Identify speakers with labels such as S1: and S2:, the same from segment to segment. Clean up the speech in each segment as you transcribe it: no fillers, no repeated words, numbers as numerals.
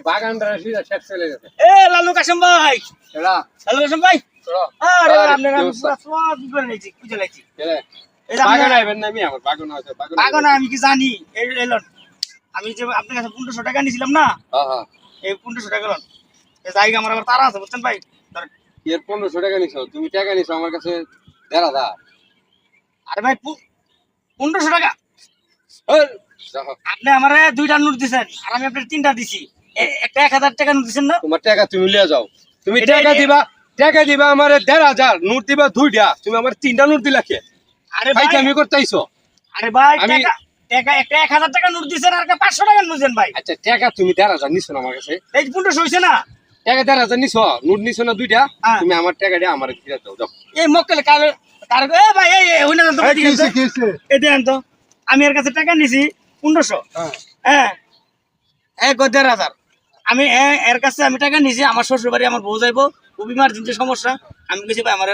S1: বাগানটা শেষ চলে গেছে।
S2: এ লালু কাসম ভাই,
S1: এরা
S2: লালু কাসম ভাই, আরে আপনার আমি পুরো সব করে নিয়েছি, বুঝে নিয়েছি। এই যে
S1: বাগান
S2: আপনার
S1: আইবেন না, আমি আমার বাগান আছে,
S2: বাগান আমি কি জানি, এই এলন আমি যে আপনার কাছে 1500 টাকা নিয়েছিলাম না,
S1: হ্যাঁ হ্যাঁ,
S2: এই 1500 টাকা লোন এই জায়গা আমার আবার তারা আছে বুঝছেন ভাই।
S1: এর 1500 টাকা নিছো, তুমি টাকা নিছো আমার কাছে 1500।
S2: আরে ভাই 1500 টাকা
S1: দেখো,
S2: আপনি আমারে 2টা নোট দিছেন আর আমি আপনার 3টা দিছি, একটা 1000 টাকা নোট দিছেন না।
S1: তোমার টাকা তুমি লিয়ে যাও, তুমি
S2: এটা-
S1: টাকা দিবা আমার 1500, নোট দিবা 2টা, তুমি আমার 3টা নোট দিলা কে?
S2: আরে
S1: ভাই
S2: ভাই,
S1: আমি করতেইছো?
S2: আরে ভাই
S1: আমি-
S2: টাকা টাকা একটা 1000 টাকা নোট দিছেন আর একটা 500 টাকা নোট দেন ভাই।
S1: আচ্ছা টাকা তুমি 1500 নিছো না আমার কাছে?
S2: এই 1500 হইছে না,
S1: টাকা 1500 নিছো, নোট নিছো না 2টা,
S2: হ্যাঁ।
S1: তুমি আমার টাকা দিয়ে আমার দিয়ে দাও, দাও।
S2: এই মক্কেল কাল তার এ ভাই এই হইনা তো এই দেন তো, আমি এর কাছে টাকা নিছি 1500, হ্যাঁ 1000। আমি এর কাছে আমি টাকা নিছি, আমার শ্বশুর বাড়ি আমার বউ যাইবো, ও ইমার্জেন্সি সমস্যা, আমি বলছি ভাই আমার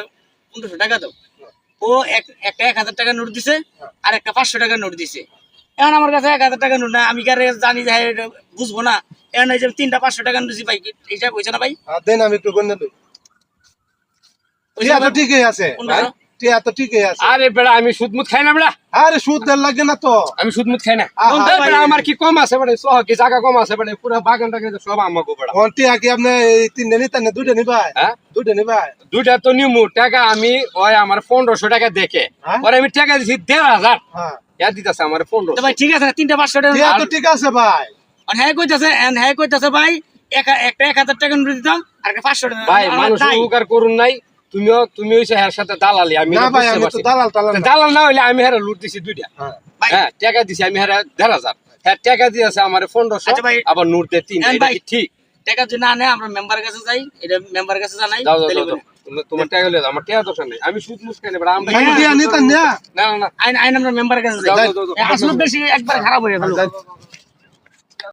S2: 1500 টাকা দাও। ও একটা 1000 টাকা নোট দিছে আর একটা 500 টাকা নোট দিছে। এখন আমার কাছে 1000 টাকা নোট না, আমি কি আর জানি যে এটা বুঝবো না, এখন এই যে 3টা 500 টাকা নোট দিছি ভাই, কি হিসাব হইছে না ভাই?
S3: দেন আমি একটু গণ্য দিই। টিয়া তো ঠিকই আছে,
S2: 1500?
S3: টিয়া তো ঠিকই আছে।
S1: আরে বেড়া আমি সুদমুদ খাই না বেড়া,
S3: আরে সুদ দেন লাগে না তো।
S1: আমি সুদমুদ খাই না।
S3: আহা,
S1: এই বেড়া আমার কি কম আছে বেড়া, সহ কি জায়গা কম আছে বেড়া, পুরো বাগানটাকে সব আমাকে বেড়া।
S3: টিয়া কি আপনি এই 3টা নিতেন না 2টা নিবাই?
S1: হ্যাঁ
S3: 2টা নিবাই?
S1: 2টা তো নিমু, টাকা আমি ওই আমার 1500 টাকা দেখে
S3: হ্যাঁ?
S1: পরে আমি টাকা দিছি 1500,
S3: হ্যাঁ,
S1: ইয়া দিতেছে আমার
S2: তো
S1: 1500।
S2: ভাই ঠিক আছে 3টা 500 টাকা
S3: টিয়া তো ঠিক আছে ভাই।
S2: আর হ্যাঁ কইতাছে ভাই একটা 1000 টাকা নোট দিতাম আর একটা 500 টাকা।
S1: ভাই
S2: আমার
S1: মানুষ
S2: নাই।
S1: উপকার করুন নাই, তুমি হইছে এর সাথে দালালি, আমি
S3: না
S1: না
S3: ভাই,
S1: বুঝতে
S3: আমি তো
S1: পারছি।
S3: দালাল টালাল না।
S1: দালাল না হইলে আমি হেরা লুট দিছি 2টা,
S3: হ্যাঁ।
S2: ভাই,
S1: হ্যাঁ টাকা দিছি আমি হেরা 1500, হ্যাঁ টাকা দিয়েছে আমার 1500,
S2: আচ্ছা ভাই,
S1: আবার নোট দিয়ে 3টা,
S2: হ্যাঁ
S1: এটা
S2: ভাই।
S1: কি ঠিক?
S2: টাকা যদি না নেয় আমরা মেম্বারের কাছে যাই, এটা মেম্বারের কাছে জানাই,
S1: যাও যাও
S2: তাহলে
S1: যাও,
S2: বলে।
S1: তোমার টাকা লয়ে যাও, আমার টাকা দরকার নেই, আমি সুদ মুস খাই না, আমরা
S3: আমি টিয়া নিতেন না।
S1: না না না,
S2: আইন আমরা মেম্বারের কাছে যাই।
S1: যাও, যাও, যাও, যাও।
S2: আসলে বেশি একবার খারাপ হয়ে গেল।